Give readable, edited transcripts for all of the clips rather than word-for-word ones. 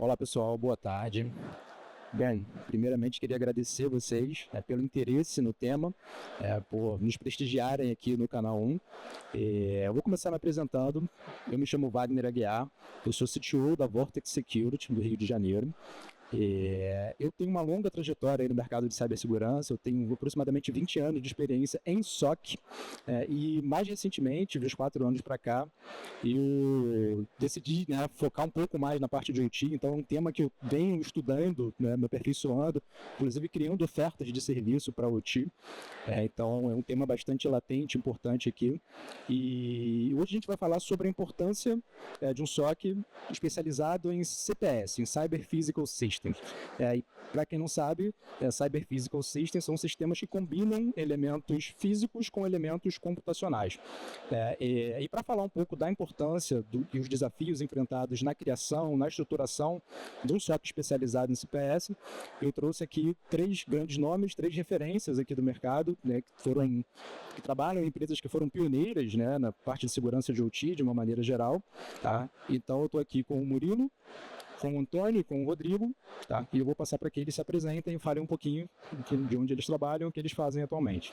Olá pessoal, boa tarde. Bem, primeiramente queria agradecer vocês pelo interesse no tema, por nos prestigiarem aqui no canal 1. Eu vou começar me apresentando. Eu me chamo Wagner Aguiar, eu sou CTO da Vortex Security do Rio de Janeiro. Eu tenho uma longa trajetória aí no mercado de cibersegurança, eu tenho aproximadamente 20 anos de experiência em SOC, e mais recentemente, dos 4 anos para cá, eu decidi focar um pouco mais na parte de OT. Então é um tema que eu venho estudando, me aperfeiçoando, inclusive criando ofertas de serviço para OT. Então é um tema bastante latente, importante aqui. E hoje a gente vai falar sobre a importância de um SOC especializado em CPS, em Cyber Physical Systems. Para quem não sabe, Cyber Physical Systems são sistemas que combinam elementos físicos com elementos computacionais. E para falar um pouco da importância e os desafios enfrentados na criação, na estruturação de um SOC especializado em CPS, eu trouxe aqui 3 grandes nomes, 3 referências aqui do mercado, que trabalham em empresas que foram pioneiras, na parte de segurança de OT de uma maneira geral. Tá? Então eu estou aqui com o Murilo, com o Antônio e com o Rodrigo, tá? E eu vou passar para que eles se apresentem e falem um pouquinho de onde eles trabalham e o que eles fazem atualmente.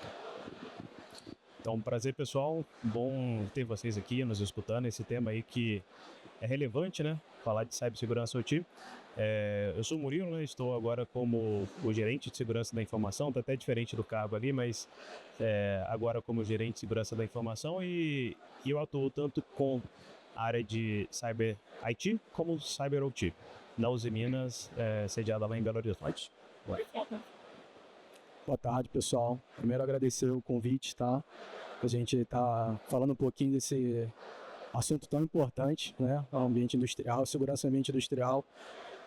Então, prazer pessoal, bom ter vocês aqui nos escutando, esse tema aí que é relevante, né? Falar de cibersegurança OT. Eu sou o Murilo, né? Estou agora como o gerente de segurança da informação, tá até diferente do cargo ali, mas agora como gerente de segurança da informação e eu atuo tanto com a área de Cyber IT como Cyber OT, na Uzi Minas, sediada lá em Belo Horizonte. Boa tarde, pessoal. Primeiro agradecer o convite, tá? A gente está falando um pouquinho desse assunto tão importante, né? O ambiente industrial, segurança ambiente industrial.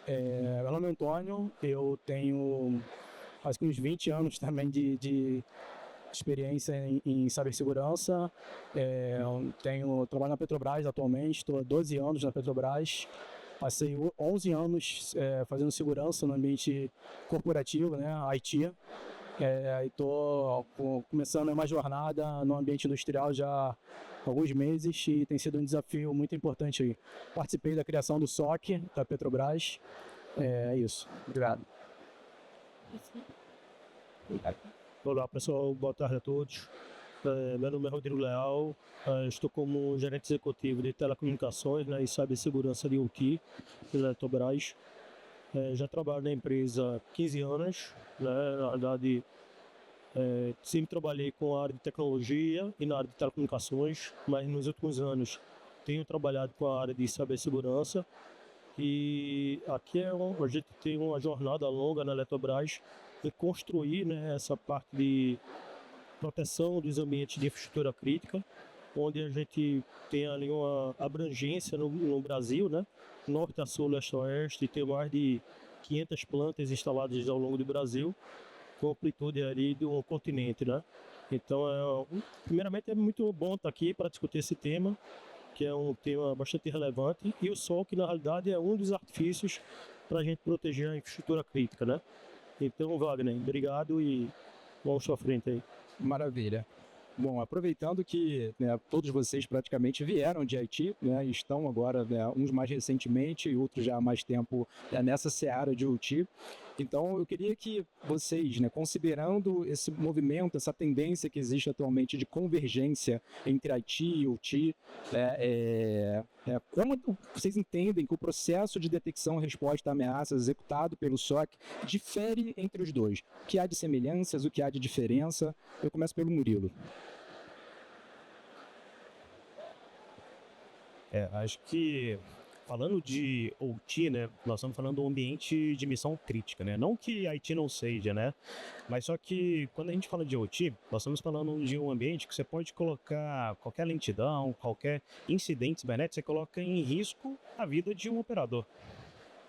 Meu nome é Antônio, eu tenho acho que uns 20 anos também de experiência em cibersegurança. Trabalho na Petrobras atualmente, estou há 12 anos na Petrobras. Passei 11 anos fazendo segurança no ambiente corporativo, né, IT. Estou começando uma jornada no ambiente industrial já há alguns meses e tem sido um desafio muito importante aí. Participei da criação do SOC da Petrobras. É isso. Obrigado. Olá pessoal, boa tarde a todos. Meu nome é Rodrigo Leal, estou como gerente executivo de telecomunicações, e cibersegurança de OT da Petrobras. Já trabalho na empresa há 15 anos, na verdade sempre trabalhei com a área de tecnologia e na área de telecomunicações, mas nos últimos anos tenho trabalhado com a área de cibersegurança. E aqui a gente tem uma jornada longa na Petrobras em construir essa parte de proteção dos ambientes de infraestrutura crítica, onde a gente tem ali uma abrangência no Brasil, norte a sul, leste a oeste, tem mais de 500 plantas instaladas ao longo do Brasil, com amplitude ali do continente, Então, primeiramente é muito bom estar aqui para discutir esse tema, que é um tema bastante relevante, e o SOC, na realidade, é um dos artifícios para a gente proteger a infraestrutura crítica, Então, Wagner, obrigado e vamos à frente aí. Maravilha. Bom, aproveitando que todos vocês praticamente vieram de IT, estão agora, uns mais recentemente e outros já há mais tempo nessa seara de OT. Então, eu queria que vocês, considerando esse movimento, essa tendência que existe atualmente de convergência entre IT e OT, como vocês entendem que o processo de detecção e resposta a ameaças executado pelo SOC difere entre os dois? O que há de semelhanças, o que há de diferença? Eu começo pelo Murilo. Acho que falando de OT, nós estamos falando do ambiente de missão crítica, Não que IT não seja, Mas só que quando a gente fala de OT, nós estamos falando de um ambiente que você pode colocar qualquer lentidão, qualquer incidente cibernético, você coloca em risco a vida de um operador.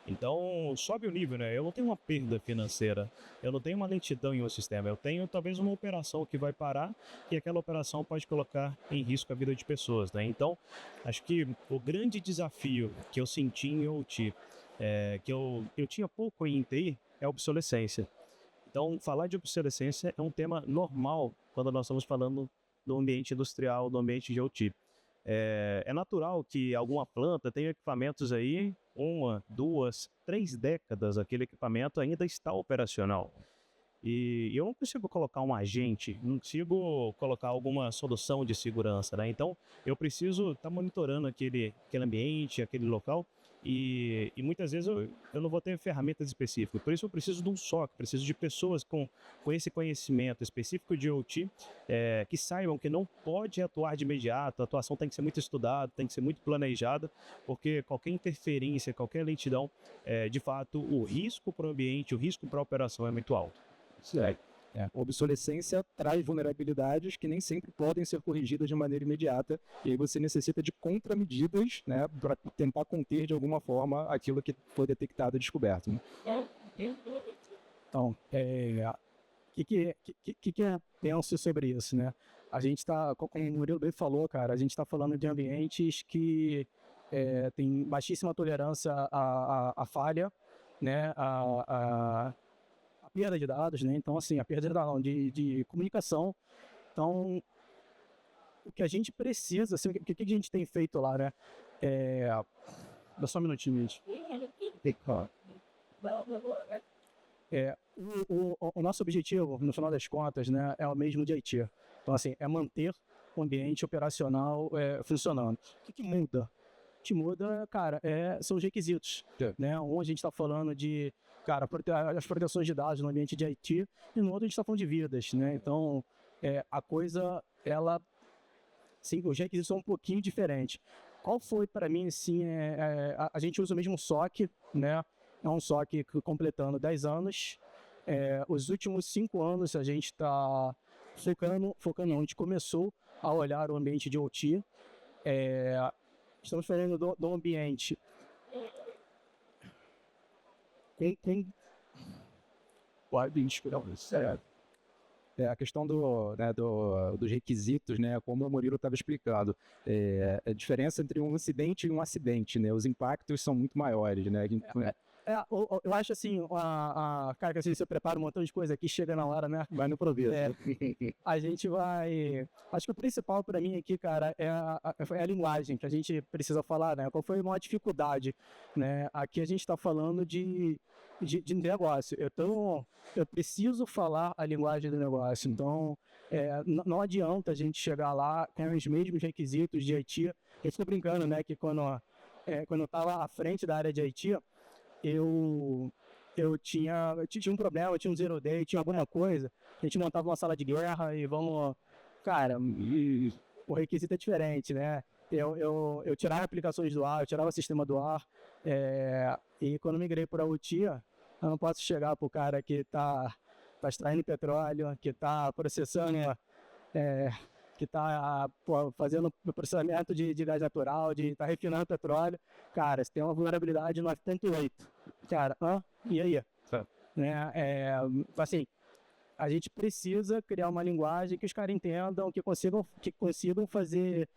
Então, sobe o nível, Eu não tenho uma perda financeira, eu não tenho uma lentidão em um sistema, eu tenho talvez uma operação que vai parar e aquela operação pode colocar em risco a vida de pessoas, Então, acho que o grande desafio que eu senti em OT, que eu tinha pouco em TI, é a obsolescência. Então, falar de obsolescência é um tema normal quando nós estamos falando do ambiente industrial, do ambiente de OT. É natural que alguma planta tenha equipamentos aí, 1, 2, 3 décadas, aquele equipamento ainda está operacional. E eu não consigo colocar um agente, não consigo colocar alguma solução de segurança, né? Então, eu preciso estar monitorando aquele ambiente, aquele local, e muitas vezes eu não vou ter ferramentas específicas. Por isso, eu preciso de um SOC, preciso de pessoas com esse conhecimento específico de OT, que saibam que não pode atuar de imediato, a atuação tem que ser muito estudada, tem que ser muito planejada, porque qualquer interferência, qualquer lentidão, de fato, o risco para o ambiente, o risco para a operação é muito alto. Certo. Obsolescência traz vulnerabilidades que nem sempre podem ser corrigidas de maneira imediata, e aí você necessita de contramedidas, né, para tentar conter de alguma forma aquilo que foi detectado e descoberto. Né? Então, que eu penso sobre isso, né? A gente está, como o Murilo bem falou, cara, a gente está falando de ambientes que tem baixíssima tolerância à falha, né? A perda de dados, né? Então, assim, a perda de dados, de comunicação. Então, o que a gente precisa, assim, o que a gente tem feito lá, né? Dá só um minutinho, gente. O nosso objetivo, no final das contas, né, é o mesmo de IT. Então, assim, é manter o ambiente operacional funcionando. O que muda? O que muda, cara, são os requisitos, né? Um a gente está falando de, cara, as proteções de dados no ambiente de IT, e no outro a gente está falando de vidas, né? Então, a coisa, ela, sim, os requisitos são um pouquinho diferentes. Qual foi, para mim, assim, a gente usa o mesmo SOC, né? É um SOC completando 10 anos. Os últimos 5 anos a gente está focando, a gente começou a olhar o ambiente de OT. Estamos falando do ambiente A questão dos requisitos, né, como o Murilo estava explicando, a diferença entre um incidente e um acidente, né, os impactos são muito maiores, né. Eu acho assim, cara, que assim, você prepara um montão de coisa aqui, chega na hora, né? Vai no improviso. A gente vai... Acho que o principal para mim aqui, cara, é a linguagem que a gente precisa falar, né? Qual foi a maior dificuldade, né? Aqui a gente está falando de negócio. Então, eu preciso falar a linguagem do negócio. Então, não adianta a gente chegar lá com os mesmos requisitos de IT. Eu estou brincando, né? Que quando eu estava à frente da área de IT, eu tinha um problema, eu tinha um zero day, tinha alguma coisa, a gente montava uma sala de guerra e vamos... Cara, o requisito é diferente, né? Eu tirava aplicações do ar, eu tirava o sistema do ar, e quando migrei para a OT, eu não posso chegar para o cara que está extraindo petróleo, que está processando... que está fazendo processamento de gás natural, de estar refinando petróleo. Cara, você tem uma vulnerabilidade no F-38. Cara, e aí? Né? Assim, a gente precisa criar uma linguagem que os caras entendam, que consigam fazer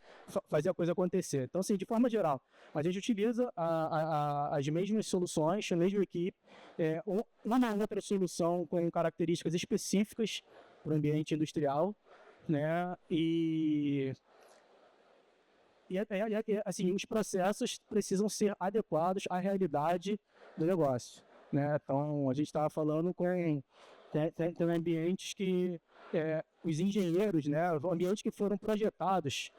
a coisa acontecer. Então, assim, de forma geral, a gente utiliza as mesmas soluções, a mesma equipe, uma outra solução com características específicas para o ambiente industrial, né? Assim, os processos precisam ser adequados à realidade do negócio, né? Então, a gente estava falando tem ambientes que os engenheiros, né? Ambientes que foram projetados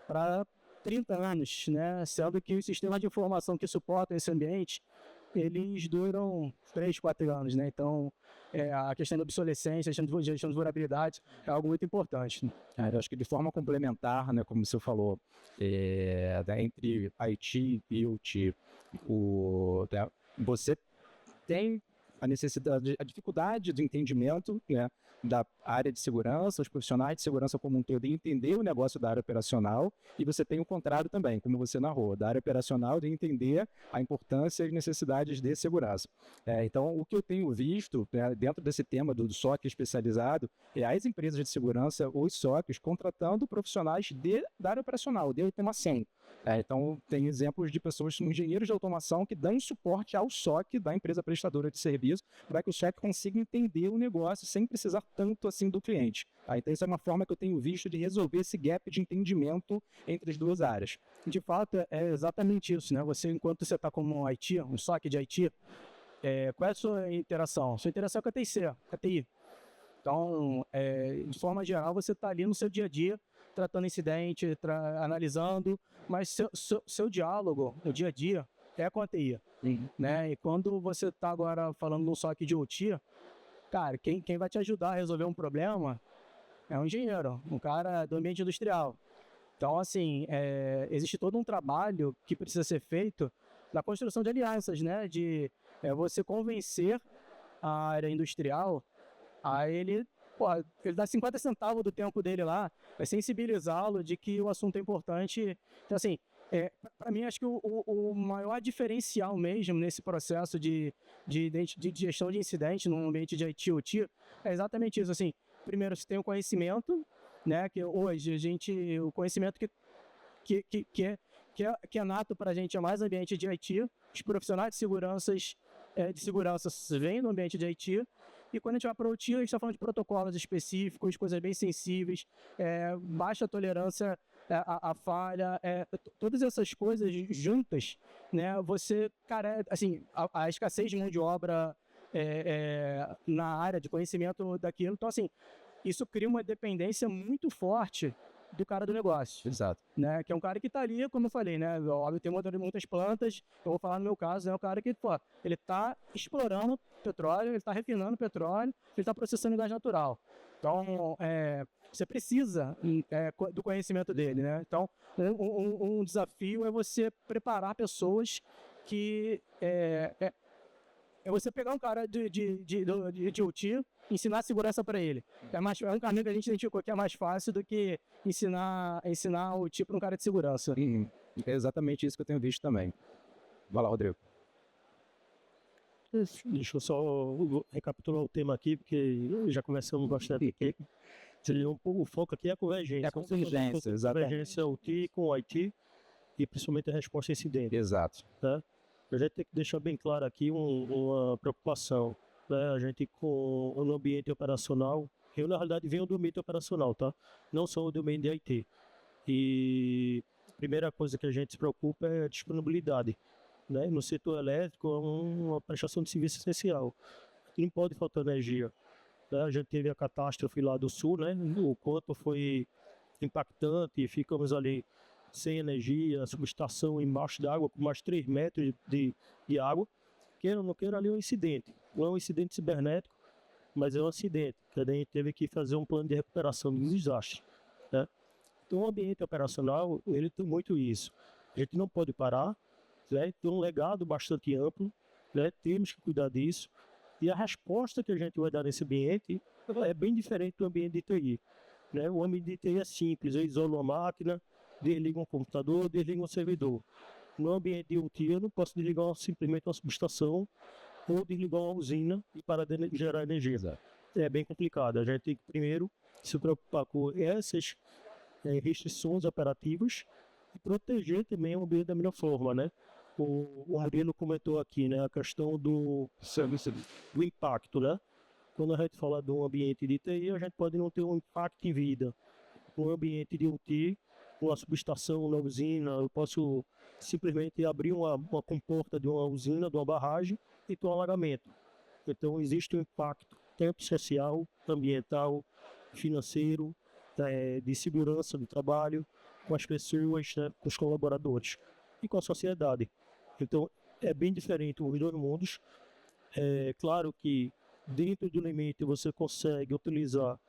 para 30 anos, né? Sendo que os sistemas de informação que suportam esse ambiente, eles duram 3, 4 anos, né? Então, a questão da obsolescência, a gestão de vulnerabilidade é algo muito importante. Né? Eu acho que de forma complementar, né, como você falou, entre IT e OT, você tem a necessidade, a dificuldade do entendimento, né, da área de segurança, os profissionais de segurança como um todo, de entender o negócio da área operacional, e você tem o contrário também, como você narrou, da área operacional, de entender a importância e necessidades de segurança. Então, o que eu tenho visto, né, dentro desse tema do SOC especializado, é as empresas de segurança, os SOCs, contratando profissionais da área operacional, de automação. Então, tem exemplos de pessoas, engenheiros de automação, que dão suporte ao SOC da empresa prestadora de serviço para que o SOC consiga entender o negócio sem precisar tanto assim do cliente. Então, isso é uma forma que eu tenho visto de resolver esse gap de entendimento entre as duas áreas. De fato, é exatamente isso, né? Você, enquanto você está como IT, um SOC de IT, qual é a sua interação? Sua interação é com a TIC, com a TI. Então, de forma geral, você está ali no seu dia a dia, tratando incidente, analisando, mas seu diálogo, no dia a dia, é com a TI. Né? E quando você está agora falando num SOC de OT, cara, quem vai te ajudar a resolver um problema é um engenheiro, um cara do ambiente industrial. Então, assim, existe todo um trabalho que precisa ser feito na construção de alianças, né? De você convencer a área industrial a ele dá 50 centavos do tempo dele lá, vai sensibilizá-lo de que o assunto é importante. Então, assim, para mim, acho que o maior diferencial mesmo nesse processo de gestão de incidente no ambiente de IT/OT é exatamente isso. Assim, primeiro, você tem o conhecimento, né? Que hoje o conhecimento que é nato para a gente é mais ambiente de IT. Os profissionais de segurança vêm no ambiente de IT. E quando a gente vai para o OT, a gente está falando de protocolos específicos, coisas bem sensíveis, baixa tolerância à falha, todas essas coisas juntas, né? Você, cara, assim, a escassez de mão de obra na área de conhecimento daquilo. Então, assim, isso cria uma dependência muito forte do cara do negócio. Exato. Né? Que é um cara que está ali, como eu falei, né? Óbvio, tem muitas plantas. Eu vou falar no meu caso, é um cara que, ele está explorando petróleo, ele está refinando petróleo, ele está processando gás natural. Então, você precisa do conhecimento dele, né? Então, um desafio é você preparar pessoas que... É você pegar um cara de OT, ensinar segurança para ele. É um caminho que a gente identificou que é mais fácil do que ensinar OT para um cara de segurança. É exatamente isso que eu tenho visto também. Vai lá, Rodrigo. Deixa eu só recapitular o tema aqui, porque já conversamos bastante aqui. O foco aqui é a convergência. É a convergência, exatamente. Convergência OT com o IT e principalmente a resposta a incidente. Exato. Tá? A gente tem que deixar bem claro aqui uma preocupação, né? A gente com o ambiente operacional, eu na realidade venho do ambiente operacional, tá? Não sou do ambiente de IT. E a primeira coisa que a gente se preocupa é a disponibilidade, né? No setor elétrico é uma prestação de serviço essencial. Não pode faltar energia, né? A gente teve a catástrofe lá do sul, né? O quanto foi impactante, ficamos ali sem energia, subestação embaixo d'água, com mais 3 metros de água. Queira ou não queira, ali é um incidente. Não é um incidente cibernético, mas é um acidente, que a gente teve que fazer um plano de recuperação de desastre, né? Então, o ambiente operacional, ele tem muito isso. A gente não pode parar, né? Tem um legado bastante amplo, né? Temos que cuidar disso. E a resposta que a gente vai dar nesse ambiente é bem diferente do ambiente de TI, né? O ambiente de TI é simples, eu isolo uma máquina, desliga um computador, desliga um servidor. No ambiente de OT, eu não posso desligar simplesmente uma subestação ou desligar uma usina e parar de gerar energia. Exato. É bem complicado. A gente tem que primeiro se preocupar com essas restrições operativas e proteger também o ambiente da melhor forma, né? O Rabelo comentou aqui, né, a questão do impacto, né? Quando a gente fala de um ambiente de TI, a gente pode não ter um impacto em vida. No ambiente de OT, uma subestação, uma usina, eu posso simplesmente abrir uma comporta de uma usina, de uma barragem e ter um alagamento. Então existe um impacto tanto social, ambiental, financeiro, de segurança do trabalho, com as pessoas, né, com os colaboradores e com a sociedade. Então é bem diferente os dois mundos. É claro que dentro do limite você consegue utilizar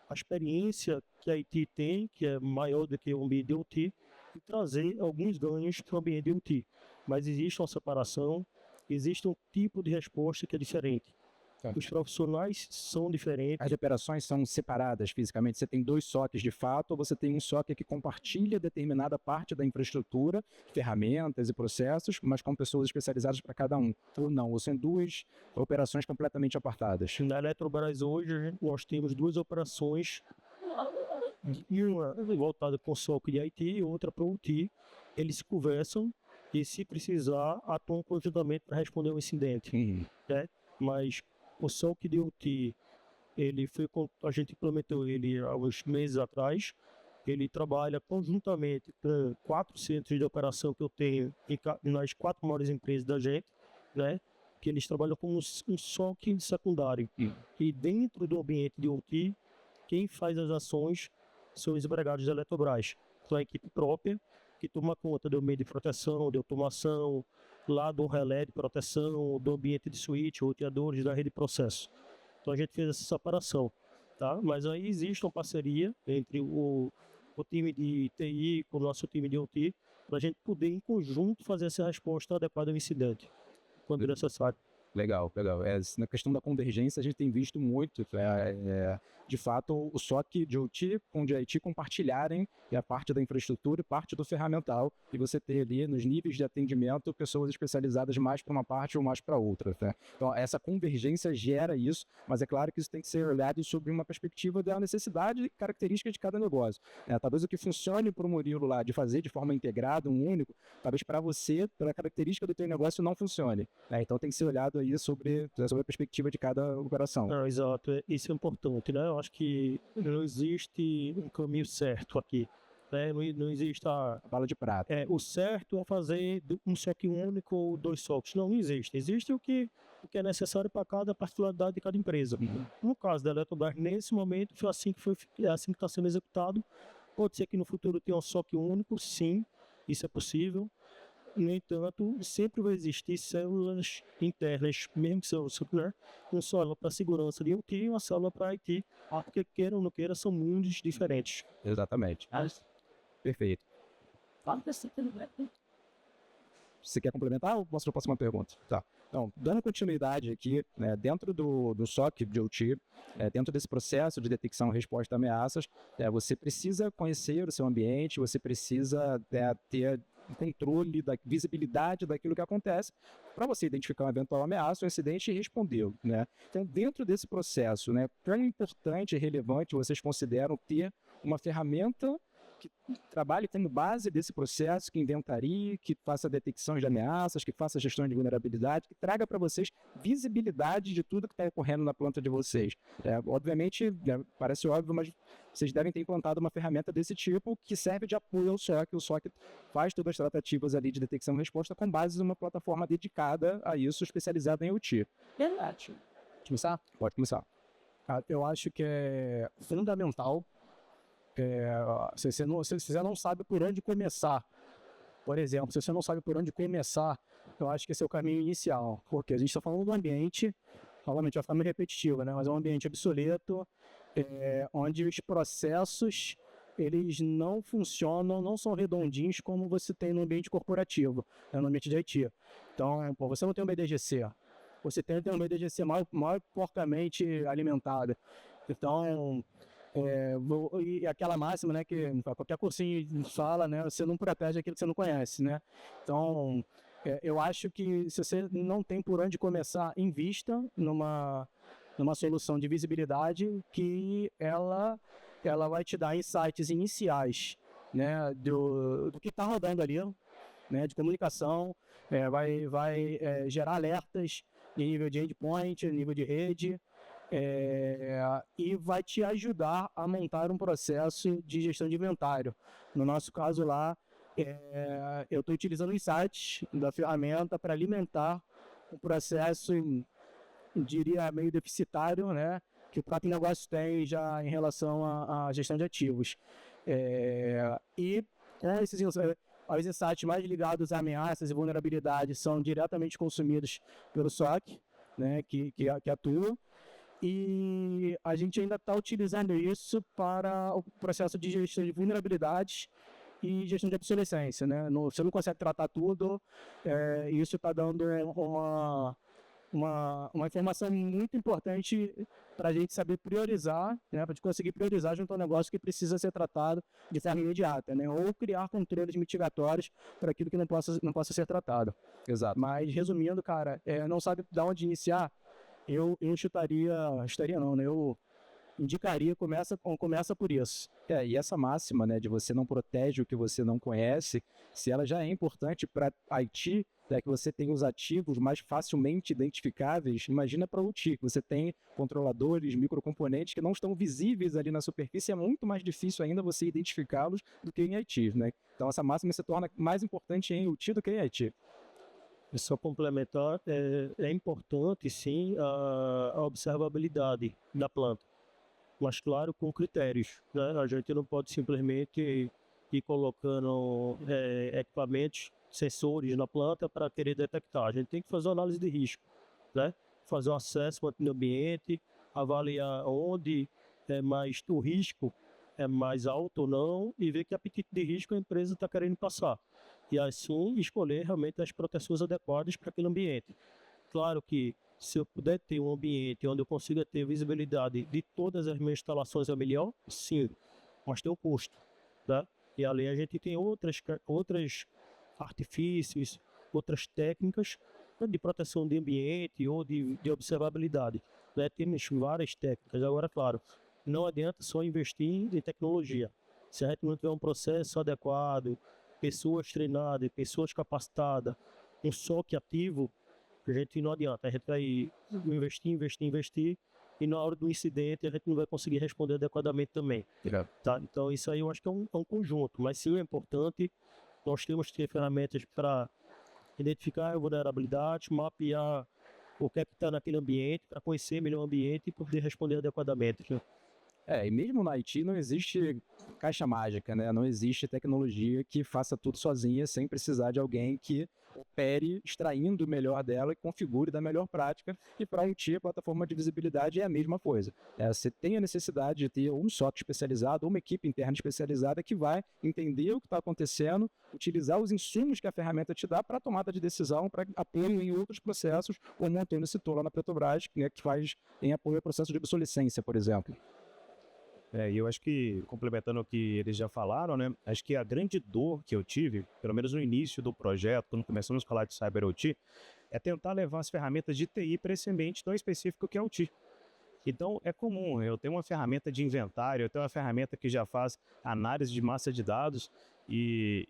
a experiência que a IT tem, que é maior do que o ambiente de OT, e trazer alguns ganhos para o ambiente de OT. Mas existe uma separação, existe um tipo de resposta que é diferente. Tá. Os profissionais são diferentes. As operações são separadas fisicamente? Você tem 2 SOCs de fato, ou você tem um SOC que compartilha determinada parte da infraestrutura, ferramentas e processos, mas com pessoas especializadas para cada um? Ou não? Ou são 2 operações completamente apartadas? Na Eletrobras hoje, nós temos 2 operações, uma voltada para o SOC de IT e outra para o OT, eles se conversam e, se precisar, atuam conjuntamente para responder ao incidente. Né? Mas o SOC de OT, a gente implementou ele há uns meses atrás. Ele trabalha conjuntamente com 4 centros de operação que eu tenho nas 4 maiores empresas da gente, né? Que eles trabalham como um SOC secundário. E dentro do ambiente de OT, quem faz as ações são os empregados da Eletrobras. Então, a equipe própria, que toma conta do meio de proteção, de automação, lá do relé de proteção, do ambiente de switch, roteadores, da rede de processo. Então, a gente fez essa separação, tá? Mas aí existe uma parceria entre o time de TI com o nosso time de OT, para a gente poder, em conjunto, fazer essa resposta adequada ao incidente, quando necessário. Legal, legal. Na questão da convergência, a gente tem visto muito, de fato, o SOC de OT com o de IT compartilharem a parte da infraestrutura e parte do ferramental, e você ter ali, nos níveis de atendimento, pessoas especializadas mais para uma parte ou mais para outra. Tá? Então, essa convergência gera isso, mas é claro que isso tem que ser olhado sob uma perspectiva da necessidade e características de cada negócio. Talvez o que funcione para o Murilo lá, de fazer de forma integrada, um único, talvez para você, pela característica do teu negócio, não funcione. Então, tem que ser olhado aí sobre a perspectiva de cada operação. Exato, isso é importante, né? Eu acho que não existe um caminho certo aqui, né? Não existe a bala de prata. O certo é fazer um SOC único ou 2 SOCs. Não existe. Existe o que é necessário para cada particularidade de cada empresa. No caso da Eletrobras, nesse momento, é assim que está sendo executado. Pode ser que no futuro tenha um SOC único, sim, isso é possível. No entanto, sempre vai existir células internas, mesmo que sejam, né, uma célula para segurança de OT e uma célula para IT, porque queira ou não queira, são mundos diferentes. Exatamente. Perfeito. Você quer complementar ou posso passar uma pergunta? Tá. Então, dando continuidade aqui, né, dentro do SOC de OT, dentro desse processo de detecção e resposta a ameaças, você precisa conhecer o seu ambiente, você precisa ter controle da visibilidade daquilo que acontece para você identificar uma eventual ameaça, um incidente e responder, né? Então, dentro desse processo, né, quão importante e relevante vocês consideram ter uma ferramenta que trabalhe como base desse processo, que inventarie, que faça detecção de ameaças, que faça gestão de vulnerabilidade, que traga para vocês visibilidade de tudo que está ocorrendo na planta de vocês. Obviamente, parece óbvio, mas vocês devem ter implantado uma ferramenta desse tipo que serve de apoio ao SOC. O SOC faz todas as tratativas ali de detecção e resposta com base numa plataforma dedicada a isso, especializada em OT. Verdade. Começar? Pode começar. Eu acho que é fundamental. Se você não sabe por onde começar, por exemplo, se você não sabe por onde começar, eu acho que esse é o caminho inicial, porque a gente está falando de um ambiente, novamente vai ficar meio repetitivo, né? Mas é um ambiente obsoleto, onde os processos eles não funcionam, não são redondinhos como você tem no ambiente corporativo, no ambiente de IT. Então, você não tem um BDGC, você tem um BDGC mal porcamente alimentado. Então, e aquela máxima, né, que qualquer cursinho fala, né, você não protege aquilo que você não conhece, né? Então, eu acho que se você não tem por onde começar, invista numa solução de visibilidade que ela vai te dar insights iniciais, né, do que está rodando ali, né, de comunicação, vai gerar alertas em nível de endpoint, em nível de rede, e vai te ajudar a montar um processo de gestão de inventário. No nosso caso lá, eu estou utilizando insights da ferramenta para alimentar um processo, diria, meio deficitário, né, que o próprio negócio tem já em relação à gestão de ativos. E os insights mais ligados a ameaças e vulnerabilidades são diretamente consumidos pelo SOC, né, que atua. E a gente ainda está utilizando isso para o processo de gestão de vulnerabilidades e gestão de obsolescência, né? Você não consegue tratar tudo, isso está dando uma informação muito importante para a gente saber priorizar, né? Para a gente conseguir priorizar junto ao negócio que precisa ser tratado de forma imediata, né? Ou criar controles mitigatórios para aquilo que não possa ser tratado. Exato. Mas, resumindo, cara, não sabe de onde iniciar, eu chutaria não, né? Eu indicaria, começa por isso. E essa máxima, né, de você não protege o que você não conhece, se ela já é importante para IT, que você tem os ativos mais facilmente identificáveis, imagina para o TI, que você tem controladores, microcomponentes que não estão visíveis ali na superfície, é muito mais difícil ainda você identificá-los do que em IT, né? Então essa máxima se torna mais importante em UT do que em IT. Só complementar, é importante sim a observabilidade da planta, mas claro, com critérios, né? A gente não pode simplesmente ir colocando equipamentos, sensores na planta para querer detectar. A gente tem que fazer uma análise de risco, né? Fazer um assessment no ambiente, avaliar onde o risco é mais alto ou não e ver que apetite de risco a empresa está querendo passar. E assim escolher realmente as proteções adequadas para aquele ambiente. Claro que se eu puder ter um ambiente onde eu consiga ter visibilidade de todas as minhas instalações é melhor, sim, mas tem o custo, tá? E ali a gente tem outros artifícios, outras técnicas de proteção de ambiente ou de observabilidade, né? Temos várias técnicas. Agora, claro, não adianta só investir em tecnologia. Se a gente não tiver um processo adequado, pessoas treinadas, pessoas capacitadas, um SOC ativo, a gente não adianta. A gente vai investir, e na hora do incidente a gente não vai conseguir responder adequadamente também. Tá? Então isso aí eu acho que é um conjunto, mas sim é importante. Nós temos que ter ferramentas para identificar a vulnerabilidade, mapear o que é que está naquele ambiente, para conhecer melhor o ambiente e poder responder adequadamente. E mesmo na IT não existe caixa mágica, né? Não existe tecnologia que faça tudo sozinha sem precisar de alguém que opere extraindo o melhor dela e configure da melhor prática. E para a IT, a plataforma de visibilidade é a mesma coisa. Você tem a necessidade de ter um SOC especializado, uma equipe interna especializada que vai entender o que está acontecendo, utilizar os insumos que a ferramenta te dá para tomada de decisão, para apoio em outros processos, como o Antônio citou lá na Petrobras, né, que faz em apoio ao processo de obsolescência, por exemplo. E eu acho que, complementando o que eles já falaram, né? Acho que a grande dor que eu tive, pelo menos no início do projeto, quando começamos a falar de Cyber OT, é tentar levar as ferramentas de TI para esse ambiente tão específico que é o TI. Então, é comum eu ter uma ferramenta de inventário, eu ter uma ferramenta que já faz análise de massa de dados e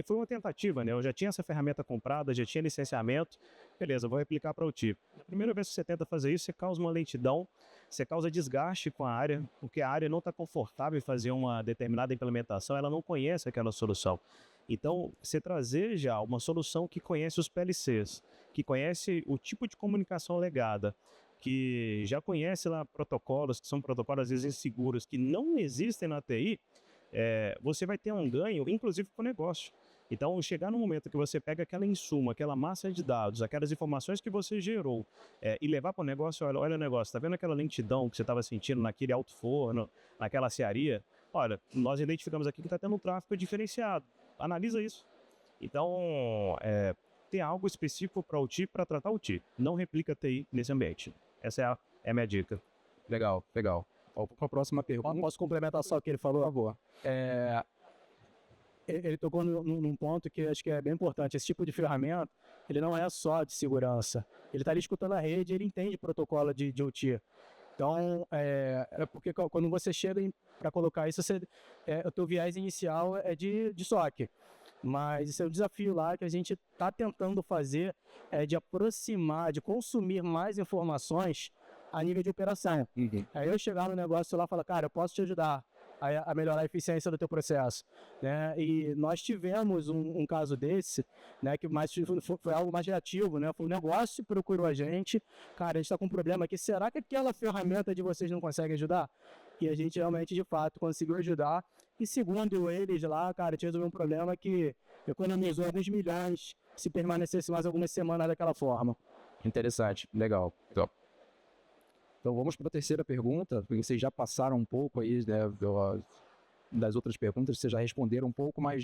foi uma tentativa, né? Eu já tinha essa ferramenta comprada, já tinha licenciamento, beleza, vou replicar para o TI. A primeira vez que você tenta fazer isso, você causa uma lentidão, você causa desgaste com a área, porque a área não está confortável em fazer uma determinada implementação, ela não conhece aquela solução. Então, você trazer já uma solução que conhece os PLCs, que conhece o tipo de comunicação legada, que já conhece lá protocolos, que são protocolos às vezes inseguros, que não existem na TI, você vai ter um ganho, inclusive com o negócio. Então, chegar no momento que você pega aquela insumo, aquela massa de dados, aquelas informações que você gerou e levar para o negócio, olha o negócio, tá vendo aquela lentidão que você estava sentindo naquele alto forno, naquela cearia? Olha, nós identificamos aqui que está tendo um tráfego diferenciado. Analisa isso. Então, ter algo específico para o TI, para tratar o TI. Não replica TI nesse ambiente. Essa é a minha dica. Legal. Qual a próxima pergunta? Posso complementar só o que ele falou? Por favor. Ele tocou num ponto que eu acho que é bem importante. Esse tipo de ferramenta, ele não é só de segurança. Ele está ali escutando a rede, ele entende protocolo de OT. Então, porque quando você chega para colocar isso, o teu viés inicial é de SOC. Mas esse é o desafio lá que a gente está tentando fazer, de aproximar, de consumir mais informações a nível de operação. Aí eu chegar no negócio lá e falar, cara, eu posso te ajudar a melhorar a eficiência do teu processo, né? E nós tivemos um caso desse, né, que foi algo mais reativo, né? Foi um negócio que procurou a gente, cara, a gente está com um problema aqui, será que aquela ferramenta de vocês não consegue ajudar? E a gente realmente, de fato, conseguiu ajudar. E segundo eles lá, cara, tinha resolvido um problema que economizou alguns milhões se permanecesse mais algumas semanas daquela forma. Interessante, legal. Então vamos para a terceira pergunta, porque vocês já passaram um pouco aí, né, das outras perguntas, vocês já responderam um pouco, mas